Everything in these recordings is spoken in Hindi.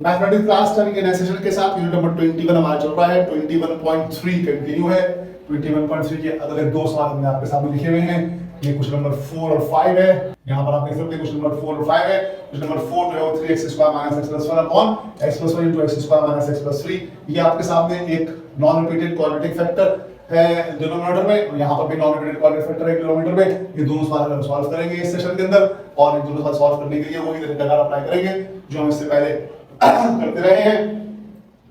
मैथमेटिक्स क्लास 10 के नए सेशन के साथ यूनिट नंबर 21 हमारा चल रहा है। 21.3 कंटिन्यू है। 21.3 के अगले दो सवाल हमने आपके सामने लिखे हुए हैं। ये क्वेश्चन नंबर 4 और 5 है। यहाँ पर आप देख सकते हैं क्वेश्चन नंबर 4 और 5 है। क्वेश्चन नंबर 4 जो है वो 3x² - x + 1 upon x + 1 * x² - x + 3। ये आपके सामने एक नॉन रिपीटेड क्वाड्रेटिक फैक्टर है डिनोमिनेटर में, और यहाँ पर भी नॉन रिपीटेड क्वाड्रेटिक फैक्टर है डिनोमिनेटर में। ये दोनों सवाल हम सॉल्व करेंगे इस सेशन के अंदर, और ये दोनों सवाल सॉल्व करने के लिए वही तरीका अप्लाई करेंगे जो हम इससे पहले करते रहे हैं।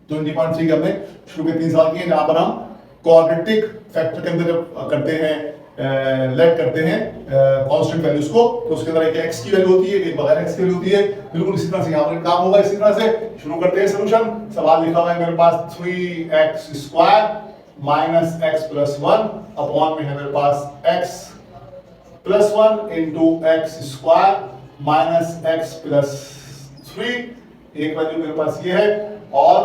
20.3 के हमने शुरू के 3 सवाल किए जहां पर हम क्वाड्रेटिक फैक्टर के अंदर जब करते हैं लेट करते हैं कांस्टेंट वैल्यूज को, तो उसके अंदर एक x की वैल्यू होती है, एक बगैर x की वैल्यू होती है। बिल्कुल इसी तरह से यहाँ पर काम होगा। इसी तरह से शुरू करते हैं सॉल्यूशन। सवाल लिखा हुआ है मेरे पास 3x² - x + 1 अपॉन में है मेरे पास x + 1 * x² - x + 3। एक वैल्यू मेरे पास ये है, और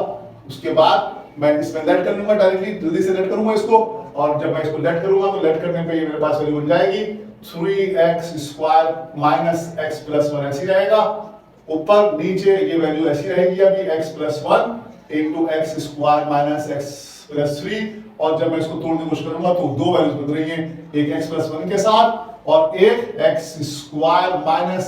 उसके बाद मैं इसमें लेट कर लूंगा, डायरेक्टली जल्दी से लेट करूंगा इसको। और जब मैं इसको लेट करूंगा तो लेट करने पे ये मेरे पास वैल्यू बन जाएगी 3x² - x + 1 ऐसी रहेगा। ऊपर नीचे ये वैल्यू ऐसी रहेगी अभी x + 1 * x² - x + 3। और जब मैं इसको तोड़ने की कोशिश करूंगा तो दो वैल्यूज बन रही हैं, एक x + 1 के साथ और एक x²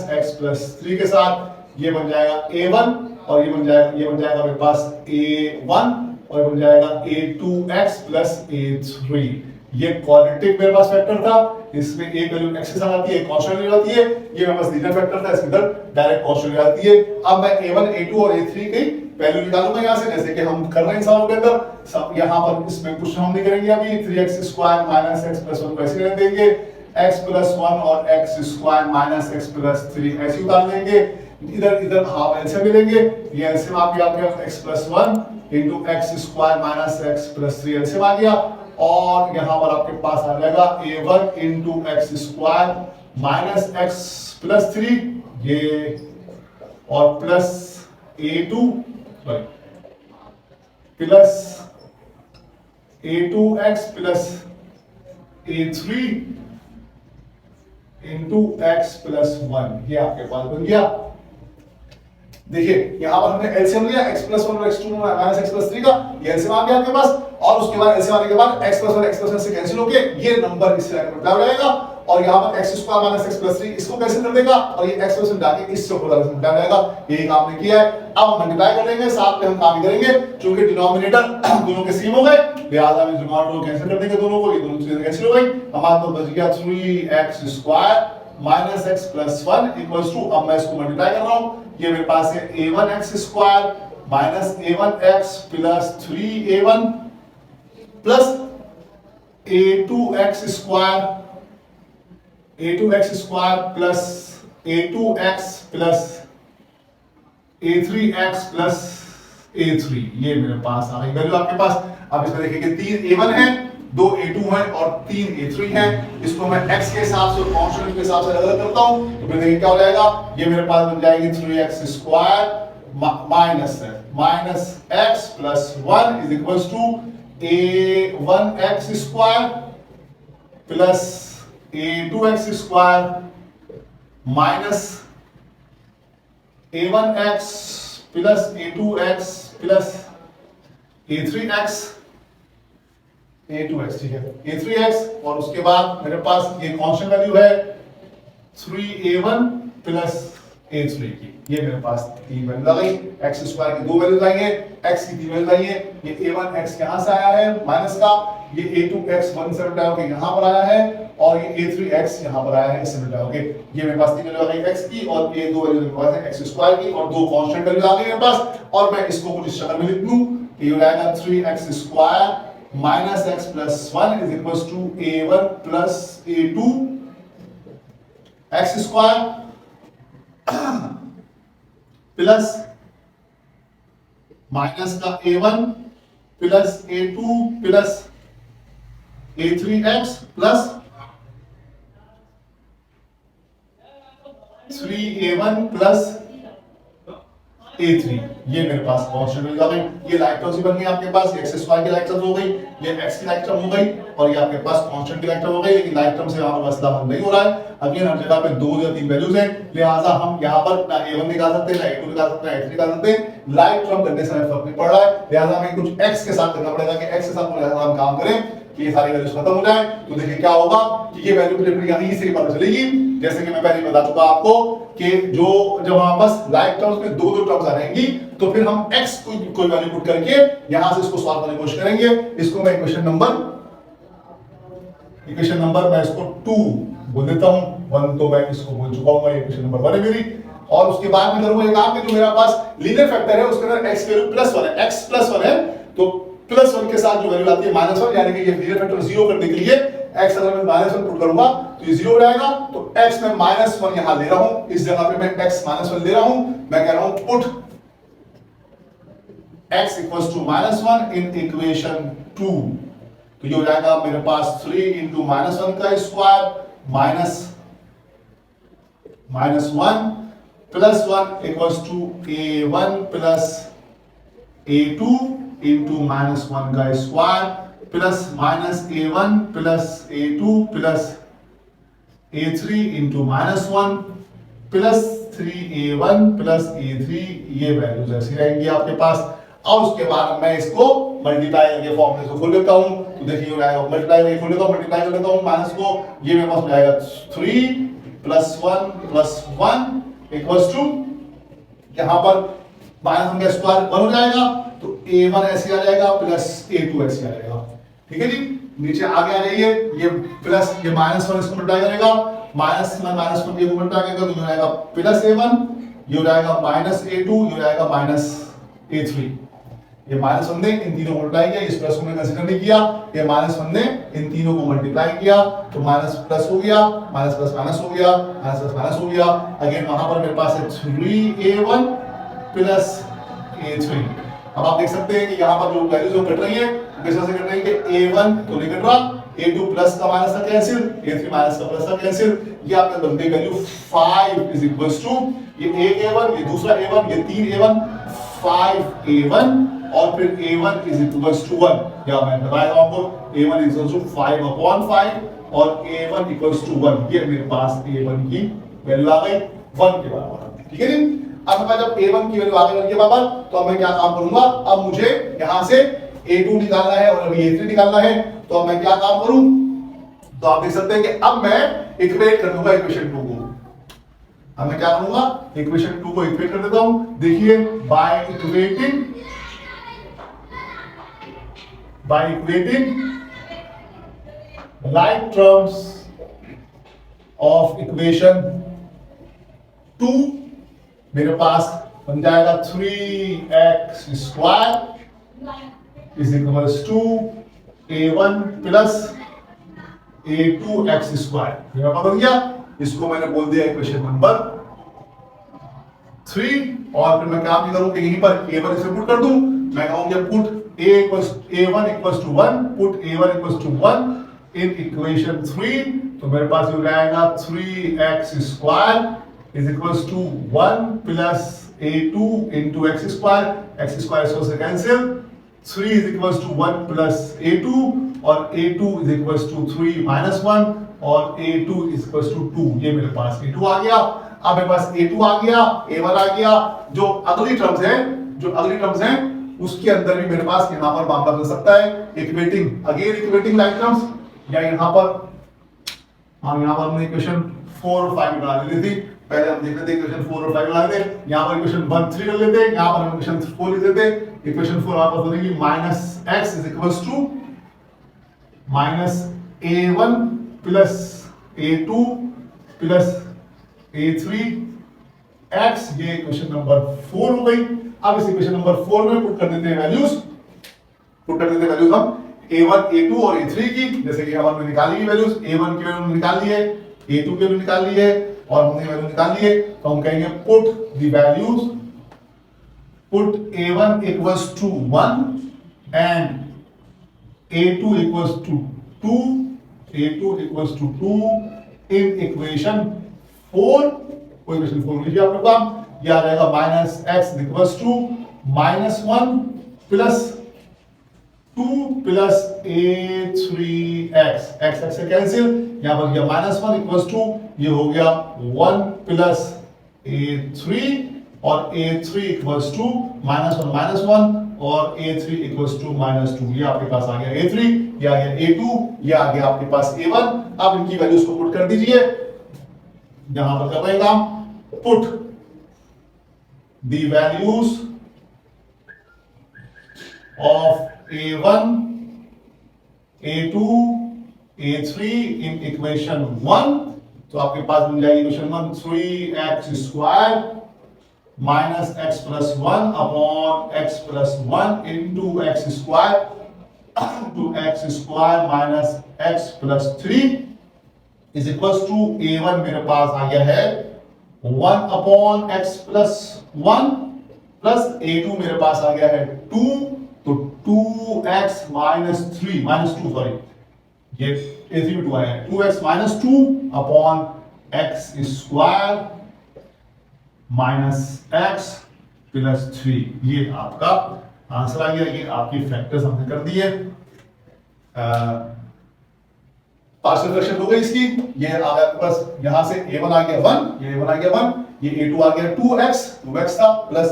- x + 3 के साथ। ये बन जाएगा a1, और ये बन जाएगा मेरे पास a1, और ये बन जाएगा a2x + a3। ये क्वाड्रेटिक मेरे पास फैक्टर था। इसमें एक वैल्यू x के साथ आती है, एक कांस्टेंट वैल्यू आती है। ये मेरे पास लीनियर फैक्टर था, इसके अंदर डायरेक्ट कांस्टेंट वैल्यू आती है। अब मैं a1, a2 और a3 की वैल्यू निकालूंगा यहां से, जैसे कि हम कर रहे हैं सवालों के अंदर। सब यहां पर इसमें कुछ हम नहीं करेंगे अभी। 3x² - x + 1 को ऐसे रहने देंगे, x + 1 और x² - x + 3 ऐसे उतार देंगे। इधर हाफ एलसीएम मिलेंगे। ये एलसीएम आ गया x + 1 * x² - x + 3 एलसीएम आ गया। और यहां पर आपके पास आ जाएगा a1 * x² - x + 3 ये, और plus a2 plus a2x + a3 * x + 1। ये आपके पास बन गया। देखिए यहां पर हमने एलसीएम लिया x + 1 और x2 - x + 3 का, ये एलसीएम आ गया आपके पास। और उसके बाद एलसीएम आने के बाद x + 1 x + 1 से कैंसिल होके ये नंबर इस लाइन में बदल जाएगा। और यहां पर x² - x + 3 इसको कैंसिल कर देगा, और ये x + 1 जाके इससे ऊपर बदल जाएगा। यही काम ने किया है। अब हम मल्टीप्लाई कर देंगे, साथ में हम काम करेंगे क्योंकि डिनोमिनेटर दोनों के सेम हो गए, लिहाजा हम डिनोमिनेटर को कैंसिल कर देंगे दोनों को। ये दोनों चीजें कैंसिल हो गई। हमारे पास बच गया 3x² - x + 1 = अब मैं इसको मल्टीप्लाई कर रहा हूं। ये मेरे पास है a1x² - a1x + 3a1 plus a2x² plus a2x plus a3x plus a3। ये मेरे पास आ गई वैल्यू आपके पास। अब इसमें देखिए कि 3 a1 है, 2 a2 है और 3 a3 है। इसको मैं x के हिसाब से, कांस्टेंट के हिसाब से अलग करता हूं, तो फिर देखिए क्या हो जाएगा। ये मेरे पास बन जाएगी 3x² minus x plus 1 is equals to a1x² plus a2x² minus a1x plus a2x plus a3x, a2x ठीक है, a3x। और उसके बाद मेरे पास ये कांस्टेंट वैल्यू है 3a1 प्लस a3 की। ये मेरे पास तीन वैल्यू आ गई। x² की दो वैल्यूज आई है, x की तीन वैल्यूज आई है। ये a1x यहां से आया है माइनस का, ये a2x 1 से उल्टा होकर यहां पर आया है, और ये a3x यहां पर आया है इससे उल्टा होकर। ये मेरे पास तीन वैल्यू आ गई x की, और ये दो वैल्यू मेरे पास है x² की, और दो कांस्टेंट वैल्यू आ गई मेरे पास। और मैं इसको कुछ इस शक्ल में लिख लूं, ये हो जाएगा 3x² minus x plus 1 is equals to a1 plus a2 x square plus minus का a1 plus a2 plus a3x plus 3a1 plus A3 ये मेरे पास कांस्टेंट मिल गए। ये लाइक टर्म्स बन गई आपके पास, x स्क्वायर की लाइक टर्म्स हो गई, ये x की लाइक टर्म हो गई और ये आपके पास कांस्टेंट की लाइक टर्म हो गई। लेकिन लाइक टर्म से यहाँ पर मसला हल नहीं हो रहा है। अगेन हर जगह पे 2 या 3 वैल्यूज हैं, लिहाजा हम यहाँ पर ना a1 निकाल सकते हैं, ना a2 निकाल सकते हैं, ना a3 निकाल सकते हैं। लाइक टर्म करने से हमें फर्क नहीं पड़ रहा है, लिहाजा हमें कुछ x के साथ करना पड़ेगा कि x के साथ हम काम करें कि ये सारी वैल्यूज खत्म हो जाए। तो देखिए क्या होगा कि ये वैल्यू प्रिडिक्ट यहीं से पता चलेगी। जैसे कि मैं पहले बता चुका आपको कि जो जब हमारे पास लाइक टर्म्स में दो टर्म्स आ जाएंगी तो फिर हम x कोई वैल्यू पुट करके यहां से इसको सॉल्व करने की कोशिश करेंगे। इसको मैं इक्वेशन नंबर मैं इसको 2 बोल देता हूं, 1 तो मैं इसको बोल चुका हूं, इक्वेशन नंबर 1 है मेरी। और उसके बाद में करूंगा एक काम कि जो मेरा पास लीनियर फैक्टर है उसके अंदर x की वैल्यू +1 है, x +1 है, तो +1 के साथ जो वैल्यू आती है -1, यानी कि ये लीनियर फैक्टर 0 करने के लिए x अगर मैं -1 पुट करूंगा तो ये 0 हो जाएगा। तो x में -1 यहां ले रहा हूं, इस जगह पे मैं x -1 ले रहा हूं। मैं कह रहा हूं पुट x = -1 इन इक्वेशन 2। तो ये हो जाएगा मेरे पास 3 × -1 का स्क्वायर -1 +1 = a1 + a2 × -1 का square plus -a1 + a2 + a3 × -1 plus 3a1 + a3। ये वैल्यूज ऐसी रहेंगी आपके पास। और उसके बाद मैं इसको मल्टीप्लाई करके फॉर्मूले से खोल लेता हूं। तो देखिए हो जाएगा, मल्टीप्लाई करके खोल लेता हूं, मल्टीप्लाई कर लेता हूं माइनस को, ये मेरे पास हो जाएगा 3 + 1 + 1 = यहां पर -1 का स्क्वायर 1 हो जाएगा, तो a1 ऐसे आ जाएगा प्लस a2 ऐसे आ जाएगा। ठीक है जी, नीचे आगे आ जाइए, ये प्लस ये -1 इसको मल्टीप्लाई करेगा, -1 ये मल्टीप्लाई करेगा तो हो जाएगा +a1, ये हो जाएगा -a2, ये हो जाएगा -a3। ये -1 ने इन तीनों को मल्टीप्लाई किया, इस प्लस को मैंने कंसीडर नहीं किया, ये -1 ने इन तीनों को मल्टीप्लाई किया तो माइनस प्लस हो गया, माइनस प्लस माइनस हो गया, माइनस प्लस माइनस हो गया। अगेन वहां पर मेरे पास है 3a1 + a3। अब आप देख सकते हैं कि यहाँ पर जो वैल्यूज कट रही है किस तरह से कट रही है कि a1 तो नहीं कट रहा, a2 प्लस का माइनस का कैंसिल, a3 माइनस का प्लस का कैंसिल। ये आपका बनती वैल्यू 5 = ये एक a1, ये दूसरा a1, ये 3a1, 5a1 और फिर a1 = 1। या मैं बताया आपको a1 = 5/5 और a1 = 1। ये मेरे पास a1 की वैल्यू आ गई 1 के बराबर। ठीक है जी, अब मैं जब a1 की वैल्यू आ गई 1 के बराबर तो अब मैं क्या काम करूंगा, अब मुझे यहां से a2 निकालना है और अभी a3 निकालना है। तो अब मैं क्या काम करूं, तो आप देख सकते हैं कि अब मैं इक्वेट कर दूंगा इक्वेशन 2 को। अब मैं क्या करूंगा, इक्वेशन 2 को इक्वेट कर देता हूं। देखिए by equating like terms of equation 2 मेरे पास बन जाएगा 3x² = a1 + a2x²। ये बन गया, इसको मैंने बोल दिया इक्वेशन नंबर 3। और फिर मैं क्या करूं कि यहीं पर a1 इसे पुट कर दूं। मैं कहूंगा put a1 = 1, put a1 = 1 in equation 3। तो मेरे पास हो जाएगा 3x² = 1 + a2 × x², x² से कैंसिल, 3 = 1 + a2 और a2 = 3 - 1 और a2 = 2। ये मेरे पास a2 आ गया। अब मेरे पास a2 आ गया, a1 आ गया। जो अगली टर्म्स हैं उसके अंदर भी मेरे पास यहां पर मामला बन सकता है इक्वेटिंग लाइक टर्म्स। या यहां पर हमने इक्वेशन 4 और 5 बना ली थी। पहले हम देख लेते हैं इक्वेशन 4 और 5 बना लेते हैं। यहां पर इक्वेशन 1 3 कर लेते हैं, यहां पर हम इक्वेशन 4 लिख देते हैं। इक्वेशन 4 आपस बनेगी -x = -a1 + a2 + a3 x। ये इक्वेशन नंबर 4 हो गई। अब इस इक्वेशन नंबर 4 में पुट कर देते हैं वैल्यूज हम a1 a2 और a3 की। जैसे कि हमने निकाली है वैल्यूज, a1 की वैल्यू निकाल ली है, a2 की वैल्यू निकाल ली है और हमने वैल्यू निकाल ली है। तो हम कहेंगे put the values, put a1 = 1 and a2 = 2 in equation 4। Equation 4 लिखिए आप लोग। ये आ जाएगा minus x equals to minus 1 plus 2 plus a3x x से कैंसिल, यहां पर गया माइनस 1 इक्वल्स टू ये हो गया 1 प्लस a3 और a3 इक्वल्स टू माइनस 1 और a3 इक्वल्स टू माइनस 2। ये आपके पास आ गया a3, ये आ गया a2, ये आ गया आपके पास a1। अब इनकी वैल्यूज को पुट कर दीजिए, यहां पर कर रहे हैं काम, put the values of a1, a2, a3 in equation 1। तो आपके पास बन जाएगी equation 1 3x square minus x plus 1 upon x plus 1 into x square two x square minus x plus 3 is equal to a1 मेरे पास आ गया है 1 upon x plus 1 plus a2 मेरे पास आ गया है 2, तो 2x माइनस 2 सॉरी, ये a3 में 2 आया है 2x minus 2 upon x square minus x plus 3। ये आपका आंसर आ गया। ये आपकी फैक्टर्स हमने कर दिए। पार्शियल फ्रैक्शन हो गई इसकी। ये आ गया आपके पास, यहां से a1 आ गया 1, ये a1 आ गया 1, ये a2 आ गया 2x था प्लस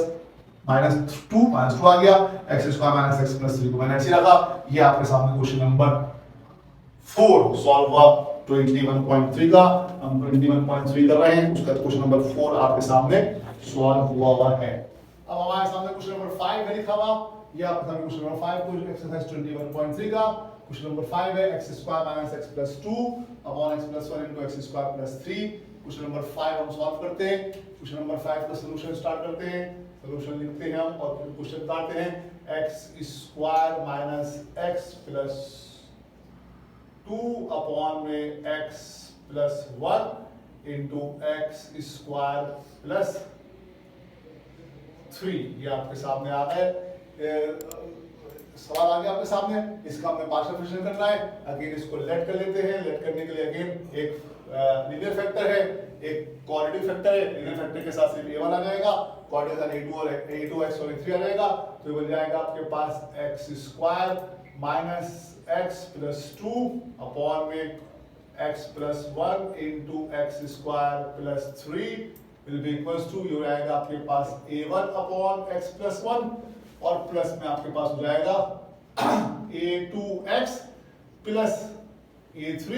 माइनस 2 आ गया x square minus x plus 3 को मैंने ऐसे रखा। ये आपके सामने क्वेश्चन नंबर 4 सॉल्व हुआ 21.3 का। हम 21.3 कर रहे हैं, उसका क्वेश्चन नंबर 4 आपके सामने सॉल्व हुआ है। अब हमारे सामने क्वेश्चन नंबर 5 है लिखा हुआ। ये आपके सामने क्वेश्चन नंबर 5 को एक्सरसाइज 21.3 का क्वेश्चन नंबर 5 है x square minus x plus 2 upon x plus 1 into x square plus 3। Question number 5 हम सॉल्व करते हैं। क्वेश्चन नंबर 5 का सॉल्यूशन स्टार्ट करते हैं, सॉल्यूशन लिखते हैं हम और फिर क्वेश्चन काटते हैं। X square minus x plus 2 upon में x plus 1 into x square plus 3। ये आपके सामने आ गए, सवाल आ गया आपके सामने। इसका हमें पार्शियल फ्रैक्शन करना है। अगेन इसको लेट कर लेते हैं। लेट करने के लिए अगेन एक लीनियर फैक्टर है, एक क्वाड्रेटिक फैक्टर है। लीनियर फैक्टर के साथ सिर्फ a1 आ जाएगा, क्वाड्रेटिक के साथ a2 और a2x और a3 आ जाएगा। तो ये बन जाएगा आपके पास x square minus x plus 2 upon में x plus 1 into x square plus 3 will be equals to, ये हो जाएगा आपके पास a1 अपॉन एक्स प्लस 1 और प्लस में आपके पास हो जाएगा a2x plus a3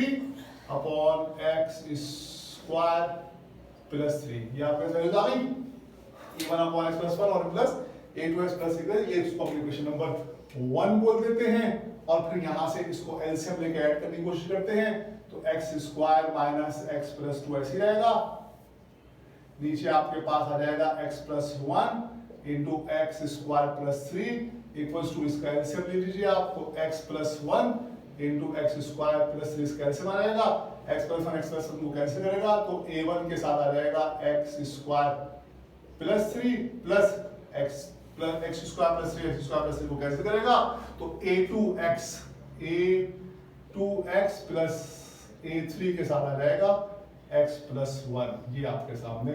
upon x square plus 3। ये आपके वैल्यूज आ गई, a1 अपॉन एक्स प्लस 1 और प्लस a2x प्लस 3। ये इसको हम इक्वेशन नंबर 1 बोल देते हैं और फिर यहां से इसको एलसीएम लेके ऐड करने की कोशिश करते हैं। तो x square minus x plus 2 ऐसे ही रहेगा। नीचे आपके पास आ जाएगा x plus 1 into x square plus 3 equals to, इसका एलसीएम ले लीजिए आप। तो x plus 1 into x square plus 3 इसका एलसीएम आ जाएगा। x प्लस 1 x प्लस 1 को कैंसिल करेगा तो a1 के साथ आ जाएगा x square plus 3 plus x square plus 3 x square plus 3 को कैंसिल करेगा तो a2x प्लस a3 के साथ आ जाएगा x प्लस 1। ये आपके सामने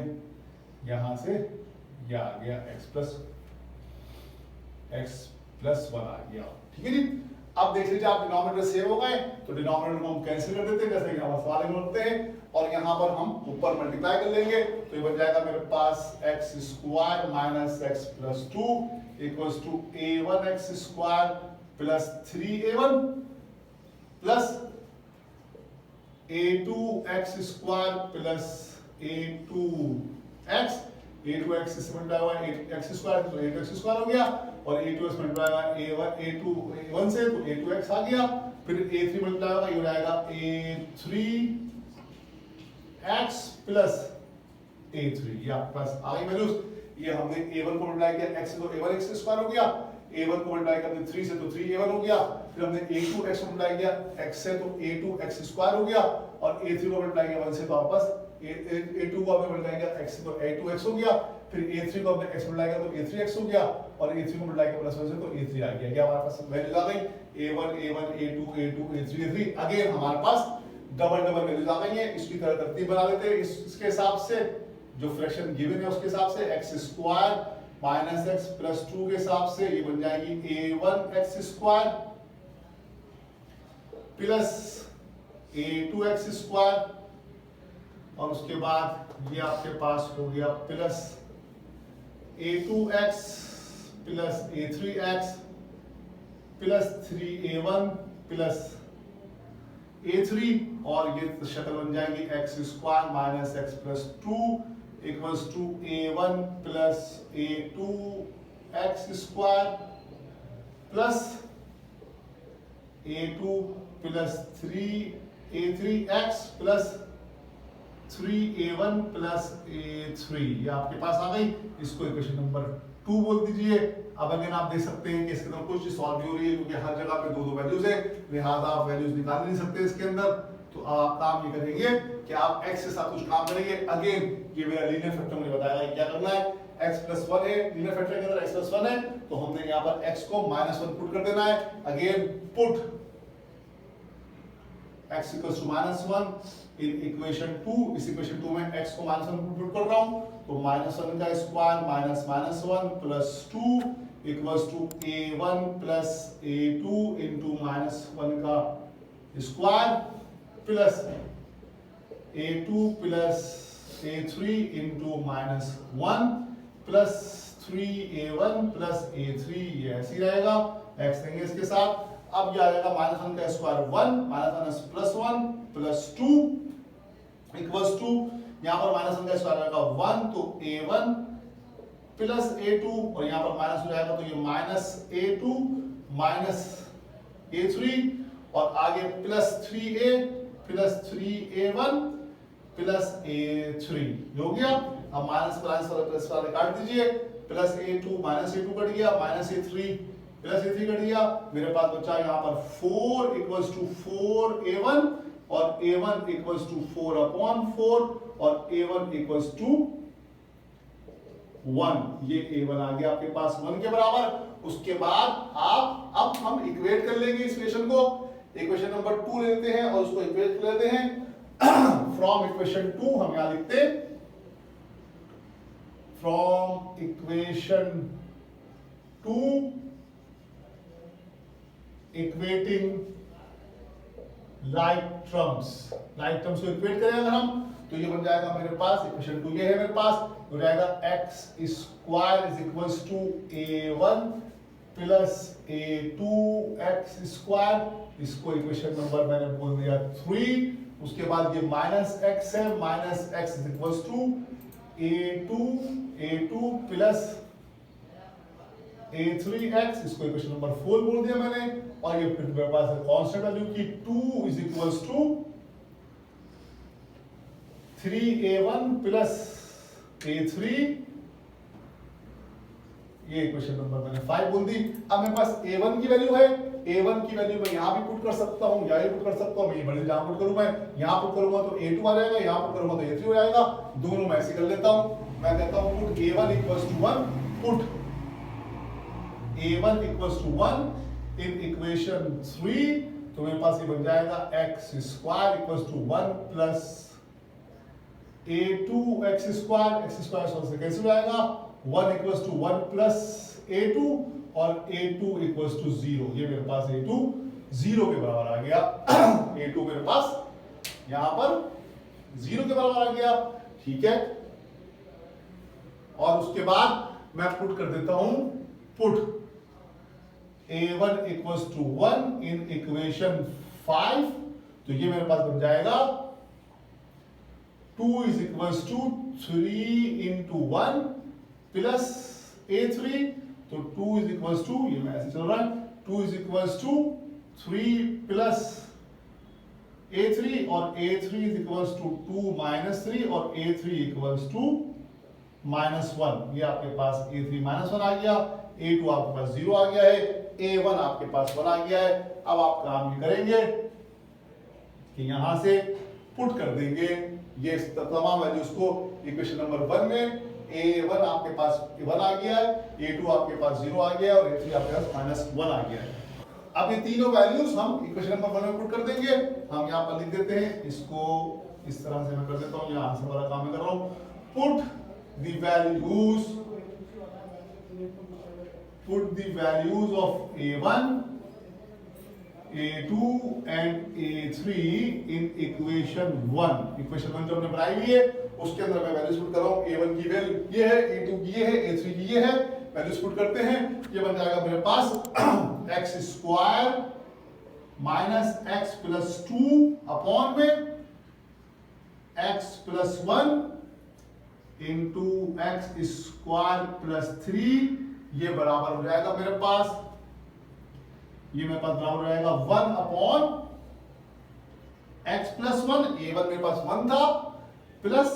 यहां से ये आ गया x प्लस 1 आ गया। ठीक है जी। अब देख लीजिए आप डिनोमिनेटर सेव हो गए, तो डिनोमिनेटर को हम कैंसिल कर देते हैं जैसे कि हम सवाल में करते हैं और यहां पर हम ऊपर मल्टीप्लाई कर लेंगे। तो ये बन जाएगा मेरे पास x square minus x plus 2 equals to a1x square plus 3a1 plus a2x square plus a2x। a2x से मल्टीप्लाई हुआ x स्क्वायर तो a2x स्क्वायर हो गया और a2x मल्टीप्लाई हुआ a1 से तो a2x आ गया। फिर a3 मल्टीप्लाई होगा, ये हो जाएगा a3x प्लस a3। ये आपके पास आ गई वैल्यूज। ये हमने a1 को मल्टीप्लाई किया x से तो a1x स्क्वायर हो गया, a1 को मल्टीप्लाई करते 3 से तो 3a1 हो गया। फिर हमने a2x को मल्टीप्लाई किया x से तो a2x स्क्वायर हो गया और a3 को मल्टीप्लाई किया 1 से तो वापस a2 को हमने मल्टीप्लाई किया x से तो a2x हो गया। फिर a3 को हमने x मल्टीप्लाई किया तो a3x हो गया और a3 को मल्टीप्लाई किया प्लस 1 से तो a3 आ गया। क्या हमारे पास वैल्यूज आ गई a1 a2 a2 a3। Again हमारे पास डबल वैल्यूज आ गई हैं। इसकी तरह तरतीब बना लेते हैं इसके हिसाब से जो फ्रैक्शन गिवन है उसके हिसाब से x square minus x plus 2 के हिसाब से ये बन जाएगी a1 x square plus a2 x square और उसके बाद ये आपके पास हो गया plus a2x plus a3x plus 3a1 plus a3 और ये शक्ल बन जाएगी x square minus x plus 2 equals to a1 plus a2 x square plus a2 plus 3a3x plus 3a1 plus a3 ये आपके पास आ गई। इसको इक्वेशन नंबर 2 बोल दीजिए। अब अगर आप देख सकते हैं कि इसके अंदर कुछ सॉल्व हो रही है क्योंकि हर जगह पे दो दो वैल्यूज है, लिहाजा आप वैल्यूज निकाल नहीं सकते इसके अंदर। तो आप काम ये करेंगे कि आप x के साथ कुछ काम करेंगे। अगेन ये मेरा लीनियर फैक्टर मुझे बताया क्या करना है। x प्लस 1 है, लीनियर फैक्टर के अंदर x प्लस 1 है तो हमने यहाँ पर x को -1 पुट कर देना है। Again put x equals to -1 in equation 2। इस इक्वेशन 2 में x को -1 पुट कर रहा हूं तो -1 का square minus -1 plus 2 equals to a1 plus a2 into -1 का square plus a2 plus a3 into -1 plus 3a1 plus a3 ये ऐसे ही रहेगा। x देंगे इसके साथ। अब ये आ जाएगा -1 का square 1 -1 plus 1 plus 2 equals to यहां पर -1 का स्क्वायर आएगा 1 तो a1 प्लस a2 और यहां पर माइनस हो जाएगा तो ये माइनस a2 माइनस a3 और आगे plus 3a plus 3a1 plus a3 हो गया। अब माइनस वाला प्लस वाला काट दीजिए। Plus a2 minus a2 cut गया, minus a3 plus a3 cut गया। मेरे पास बचा यहाँ पर 4 इक्वल्स टू 4a1 और a1 इक्वल्स टू 4/4 और a1 इक्वल्स टू 1। ये a1 आ गया आपके पास 1 के बराबर। उसके बाद आप अब हम इक्वेट कर लेंगे इस इक्वेशन को। इक्वेशन नंबर 2 ले लेते हैं और उसको इक्वेट कर लेते हैं। फ्रॉम इक्वेशन 2 हम यहां लिखते from equation 2 equating like terms को इक्वेट करें अगर हम तो ये बन जाएगा मेरे पास इक्वेशन 2 ये है मेरे पास हो जाएगा x square is equals to a1 plus a2 x square. इसको इक्वेशन नंबर मैंने बोल दिया 3। उसके बाद ये माइनस x है, minus x is equals to a2 plus a3x। इसको इक्वेशन नंबर 4 बोल दिया मैंने। और ये फिर मेरे पास है कांस्टेंट वैल्यू की 2 is equals to 3a1 plus a3। ये इक्वेशन नंबर मैंने 5 बोल दी। अब मेरे पास a1 की वैल्यू है। a1 की वैल्यू मैं यहां भी पुट कर सकता हूं, यहां भी पुट कर सकता हूं। मैं बड़ी जहां पुट करूं, मैं यहां पुट करूंगा तो a2 आ जाएगा, यहां पुट करूंगा तो a3 हो जाएगा। दोनों मैं ऐसे कर लेता हूं। मैं कहता हूं put a1 equals to 1 put a1 equals to 1 in equation 3 तो मेरे पास ये बन जाएगा x square equals to 1 plus a2 x square से कैंसिल हो जाएगा। 1 इक्वल्स टू 1 प्लस a2 और a2 इक्वल्स टू 0। ये मेरे पास a2 0 के बराबर आ गया। a2 मेरे पास यहां पर 0 के बराबर आ गया। ठीक है। और उसके बाद मैं पुट कर देता हूं put a1 equals to 1 in equation 5 तो ये मेरे पास बन जाएगा 2 is equals to 3 into 1 plus a3 तो 2 इज इक्वल्स टू ये मैं ऐसे चल रहा है 2 is equals to 3 plus a3 और a3 is equals to 2 minus 3 और a3 इक्वल्स टू -1। ये आपके पास a3 -1 आ गया, a2 आपके पास 0 आ गया है, a1 आपके पास 1 आ गया है। अब आप काम ये करेंगे कि यहां से पुट कर देंगे ये तमाम वैल्यूज को इक्वेशन नंबर 1 में। a1 आपके पास 1 आ गया है, a2 आपके पास 0 आ गया है और a3 आपके पास -1 आ गया है। अब ये तीनों वैल्यूज हम इक्वेशन नंबर 1 में पुट कर देंगे। हम यहां पर लिख देते हैं इसको इस तरह से मैं कर देता हूं। यहां आंसर वाला काम मैं कर रहा हूं put the values of a1, a2 and a3 in equation 1। Equation 1 जो हमने बनाई हुई है उसके अंदर मैं वैल्यूज पुट कर रहा हूं। a1 की वैल्यू ये है, a2 की ये है, a3 की ये है। वैल्यूज पुट करते हैं, ये बन जाएगा मेरे पास x square minus x plus 2 upon में x plus 1 into x square plus 3, ये बराबर हो जाएगा मेरे पास, ये मेरे पास बराबर हो जाएगा 1 अपॉन x प्लस 1, a1 मेरे पास 1 था, प्लस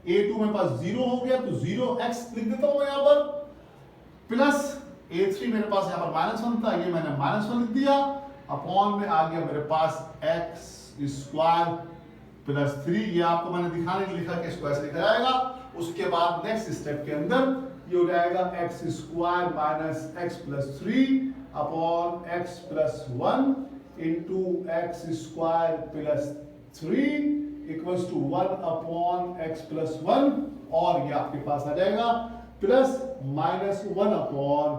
a2 मेरे पास 0 हो गया तो 0x लिख देता हूं यहां पर, प्लस a3 मेरे पास यहां पर -1 था, ये मैंने -1 लिख दिया, अपॉन में आ गया मेरे पास x स्क्वायर प्लस 3। ये आपको मैंने दिखाने के लिए लिखा कि इसको ऐसे लिखा जाएगा। उसके बाद नेक्स्ट स्टेप के अंदर ये हो जाएगा x square minus x plus 3 upon x plus 1 into x square plus 3 equals to 1 upon x plus 1, और ये आपके पास आ जाएगा plus -1 upon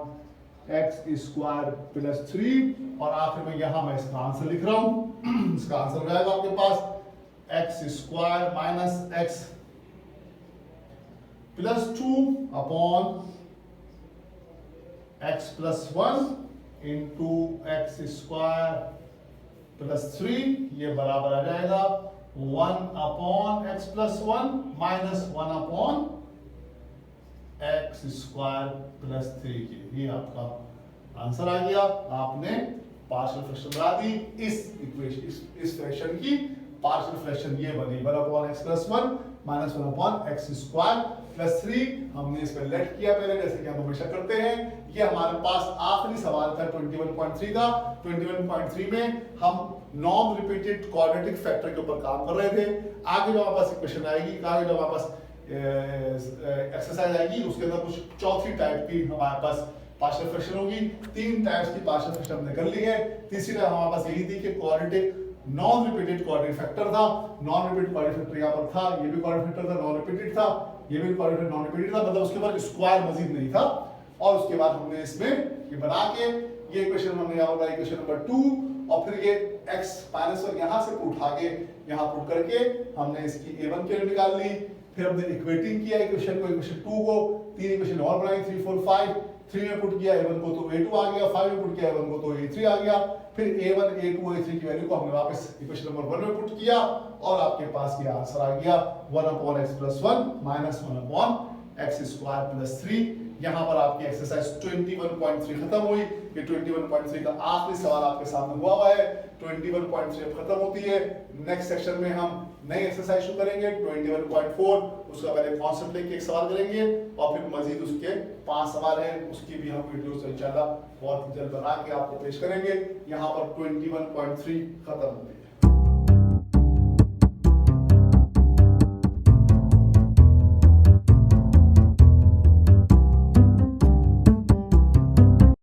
x square plus 3, और आखिर में यहां मैं इसका आंसर लिख रहा हूं। इसका आंसर हो जाएगा आपके पास x square minus x plus 2 upon x plus 1 into x square plus 3, ये बराबर आ जाएगा 1 upon x plus 1 minus 1 upon x square plus 3 के। ये आपका आंसर आ गया। आपने पार्शियल फ्रैक्शन बना दी इस इक्वेशन, इस फ्रैक्शन की पार्शियल फ्रैक्शन ये बनी 1 upon x plus 1 minus 1 upon x square plus 3। हमने इसमें लेट किया पहले, जैसे कि हम हमेशा करते हैं। ये हमारे पास आखिरी सवाल था 21.3 का। 21.3 में हम नॉन रिपीटेड क्वाड्रेटिक फैक्टर के ऊपर काम कर रहे थे। आगे जो हमारे पास इक्वेशन आएगी, आगे जो हमारे पास एक्सरसाइज आएगी, उसके अंदर कुछ चौथी टाइप की हमारे पास पार्शियल फ्रैक्शन होगी। 3 टाइप्स की पार्शियल फ्रैक्शन हमने कर ली है। तीसरी टाइप हमारे पास यही थी कि quadratic non repeated quadratic factor था। नॉन रिपीटेड क्वाड्रेटिक फैक्टर यहां पर था, ये भी क्वाड्रेटिक फैक्टर था, नॉन रिपीटेड था, ये भी क्वाड्रेटिक नॉन रिपीटेड था, मतलब उसके बाद स्क्वायर मजीद नहीं था। और उसके बाद हमने इसमें ये बना के ये इक्वेशन हमने यहां बनाई, इक्वेशन नंबर 2, और फिर ये x -1 यहां से उठा के यहां पुट करके हमने इसकी a1 की वैल्यू निकाल ली। फिर हमने इक्वेटिंग किया इक्वेशन को, इक्वेशन 2 को, 3 इक्वेशन और बनाई, 3 4 5। 3 में पुट किया a1 को तो a2 आ गया, 5 में पुट किया a1 को तो a3 आ गया। फिर a1 a2 a3 की वैल्यू को हमने वापस इक्वेशन नंबर 1 में पुट किया, और आपके पास ये आंसर आ गया 1 upon x plus 1 minus 1 upon x square plus 3। यहां पर आपकी एक्सरसाइज 21.3 खत्म हुई। ये 21.3 का आखिरी सवाल आपके सामने हुआ है। 21.3 खत्म होती है। नेक्स्ट सेक्शन में हम नई एक्सरसाइज शुरू करेंगे 21.4। उसका पहले कॉन्सेप्ट लेके एक सवाल करेंगे, और फिर मजीद उसके 5 सवाल हैं, उसकी भी हम वीडियोस इंशाल्लाह बहुत जल्द बना के आपको पेश करेंगे। यहाँ पर 21.3 खत्म होती है।